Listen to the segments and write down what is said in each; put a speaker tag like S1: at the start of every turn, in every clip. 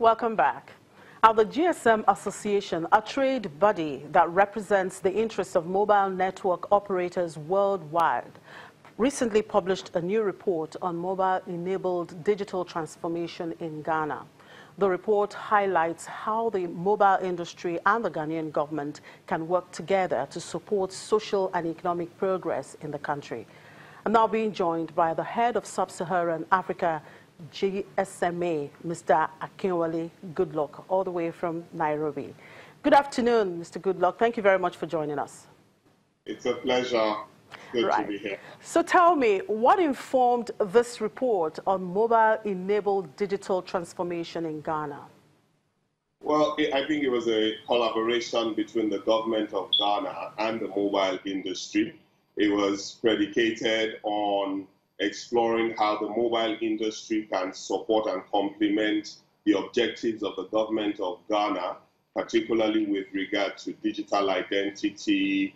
S1: Welcome back. Now, the GSM Association, a trade body that represents the interests of mobile network operators worldwide, recently published a new report on mobile-enabled digital transformation in Ghana. The report highlights how the mobile industry and the Ghanaian government can work together to support social and economic progress in the country. I'm now being joined by the head of Sub-Saharan Africa, GSMA, Mr. Akinwale Goodluck, all the way from Nairobi. Good afternoon, Mr. Goodluck. Thank you very much for joining us.
S2: It's a pleasure. Good to be here.
S1: So tell me, what informed this report on mobile-enabled digital transformation in Ghana?
S2: Well, I think it was a collaboration between the government of Ghana and the mobile industry. It was predicated on exploring how the mobile industry can support and complement the objectives of the government of Ghana, particularly with regard to digital identity,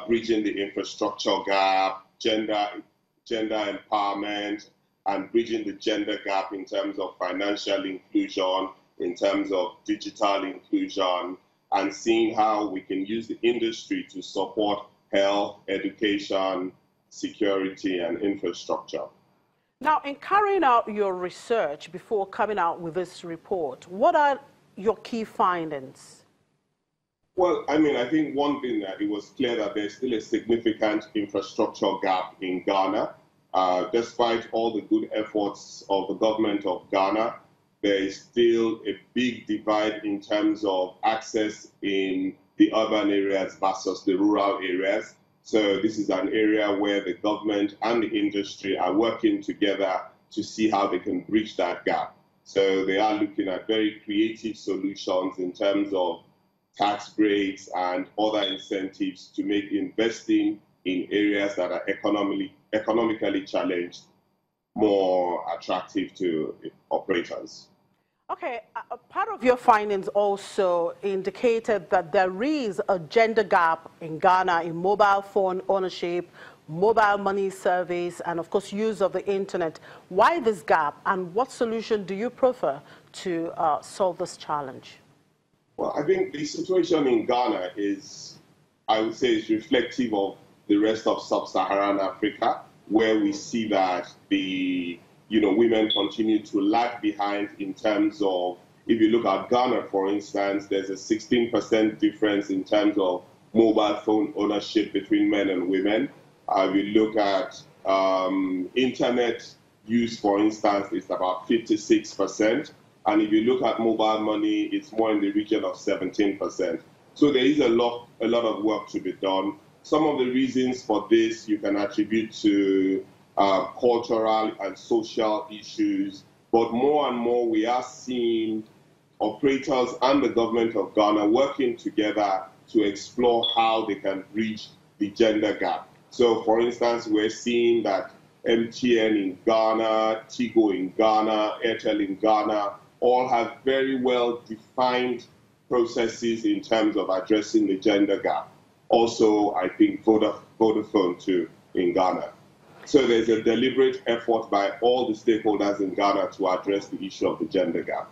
S2: bridging the infrastructure gap, gender empowerment, and bridging the gender gap in terms of financial inclusion, in terms of digital inclusion, and seeing how we can use the industry to support health, education, security, and infrastructure.
S1: Now, in carrying out your research before coming out with this report, what are your key findings?
S2: Well, I think one thing that it was clear that there's still a significant infrastructure gap in Ghana. Despite all the good efforts of the government of Ghana, there is still a big divide in terms of access in the urban areas versus the rural areas. So this is an area where the government and the industry are working together to see how they can bridge that gap. So they are looking at very creative solutions in terms of tax breaks and other incentives to make investing in areas that are economically challenged more attractive to operators.
S1: Okay, part of your findings also indicated that there is a gender gap in Ghana in mobile phone ownership, mobile money service, and of course use of the internet. Why this gap, and what solution do you prefer to solve this challenge?
S2: Well, I think the situation in Ghana is, I would say, is reflective of the rest of sub-Saharan Africa, where we see that women continue to lag behind in terms of, if you look at Ghana, for instance, there's a 16% difference in terms of mobile phone ownership between men and women. If you look at internet use, for instance, it's about 56%. And if you look at mobile money, it's more in the region of 17%. So there is a lot of work to be done. Some of the reasons for this you can attribute to cultural and social issues, but more and more we are seeing operators and the government of Ghana working together to explore how they can bridge the gender gap. So, for instance, we're seeing that MTN in Ghana, Tigo in Ghana, Airtel in Ghana all have very well-defined processes in terms of addressing the gender gap. Also, I think Vodafone too in Ghana. So there's a deliberate effort by all the stakeholders in Ghana to address the issue of the gender gap.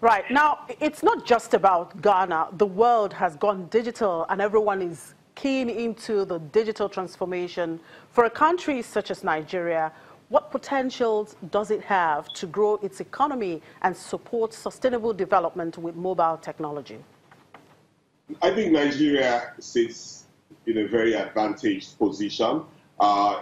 S1: Right. Now, it's not just about Ghana. The world has gone digital and everyone is keen into the digital transformation. For a country such as Nigeria, what potentials does it have to grow its economy and support sustainable development with mobile technology?
S2: I think Nigeria sits in a very advantaged position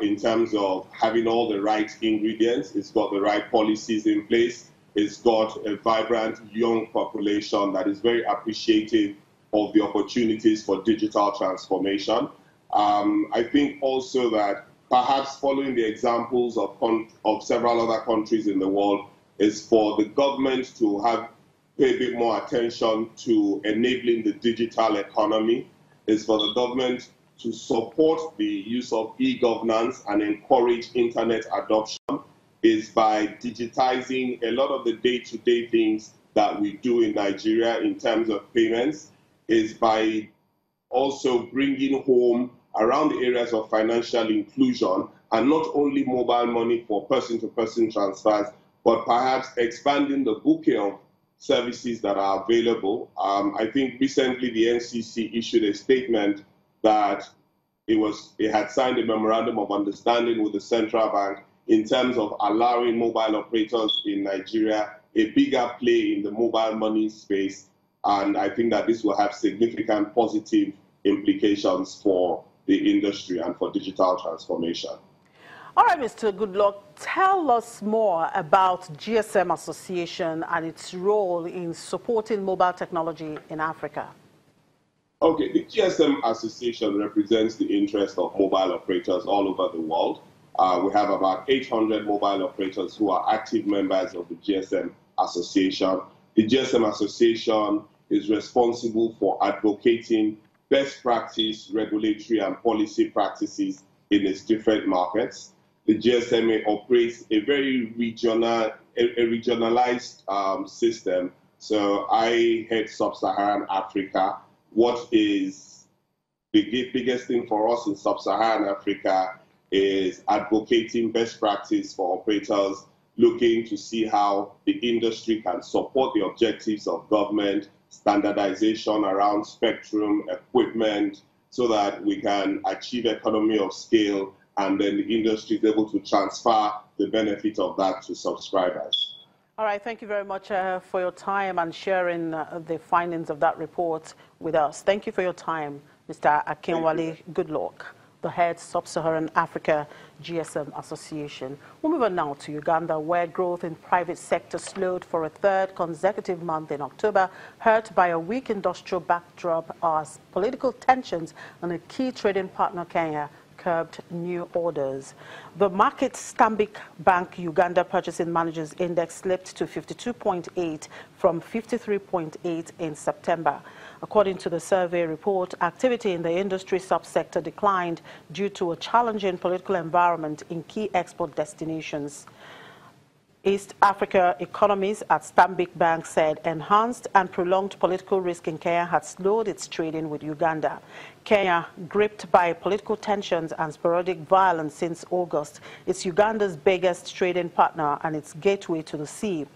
S2: in terms of having all the right ingredients. It's got the right policies in place. It's got a vibrant young population that is very appreciative of the opportunities for digital transformation. I think also that perhaps following the examples of several other countries in the world is for the government to pay a bit more attention to enabling the digital economy, is for the government to support the use of e-governance and encourage internet adoption, is by digitizing a lot of the day-to-day things that we do in Nigeria in terms of payments, is by also bringing home around the areas of financial inclusion, and not only mobile money for person-to-person transfers, but perhaps expanding the bouquet of services that are available. I think recently the NCC issued a statement that it had signed a memorandum of understanding with the central bank in terms of allowing mobile operators in Nigeria a bigger play in the mobile money space. And I think that this will have significant positive implications for the industry and for digital transformation.
S1: All right, Mr. Goodluck, tell us more about GSM Association and its role in supporting mobile technology in Africa.
S2: Okay, the GSM Association represents the interest of mobile operators all over the world. We have about 800 mobile operators who are active members of the GSM Association. The GSM Association is responsible for advocating best practice, regulatory and policy practices in its different markets. The GSMA operates a very regionalized system. So I head Sub-Saharan Africa. What is the biggest thing for us in Sub-Saharan Africa is advocating best practice for operators, looking to see how the industry can support the objectives of government, standardization around spectrum, equipment, so that we can achieve economy of scale, and then the industry is able to transfer the benefit of that to subscribers.
S1: All right, thank you very much for your time and sharing the findings of that report with us. Thank you for your time, Mr. Akinwale Goodluck, the head Sub-Saharan Africa GSM Association. We'll move on now to Uganda, where growth in private sector slowed for a third consecutive month in October, hurt by a weak industrial backdrop as political tensions and a key trading partner, Kenya, curbed new orders. The market Stanbic Bank Uganda Purchasing Managers Index slipped to 52.8 from 53.8 in September. According to the survey report, activity in the industry subsector declined due to a challenging political environment in key export destinations. East Africa economies at Stanbic Bank said enhanced and prolonged political risk in Kenya had slowed its trading with Uganda. Kenya, gripped by political tensions and sporadic violence since August, is Uganda's biggest trading partner and its gateway to the sea.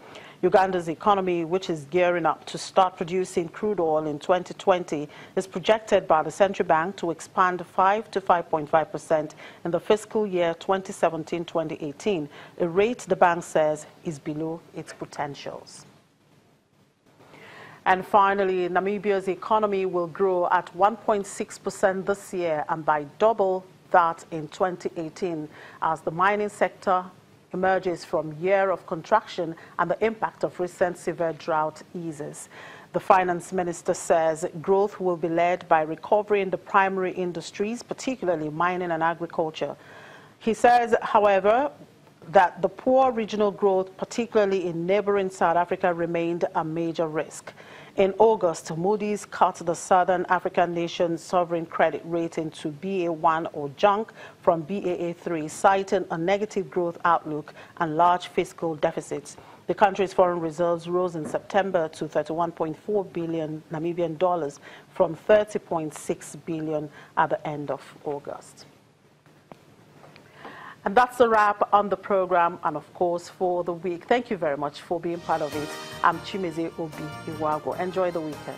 S1: Uganda's economy, which is gearing up to start producing crude oil in 2020, is projected by the central bank to expand 5 to 5.5% in the fiscal year 2017-2018, a rate the bank says is below its potentials. And finally, Namibia's economy will grow at 1.6% this year and by double that in 2018 as the mining sector emerges from year of contraction and the impact of recent severe drought eases. The finance minister says growth will be led by recovery in the primary industries, particularly mining and agriculture. He says, however, that the poor regional growth, particularly in neighboring South Africa, remained a major risk. In August, Moody's cut the Southern African nation's sovereign credit rating to BA1 or junk from BAA3, citing a negative growth outlook and large fiscal deficits. The country's foreign reserves rose in September to 31.4 billion Namibian dollars from 30.6 billion at the end of August. And that's a wrap on the program and, of course, for the week. Thank you very much for being part of it. I'm Chimeze Obi Iwago. Enjoy the weekend.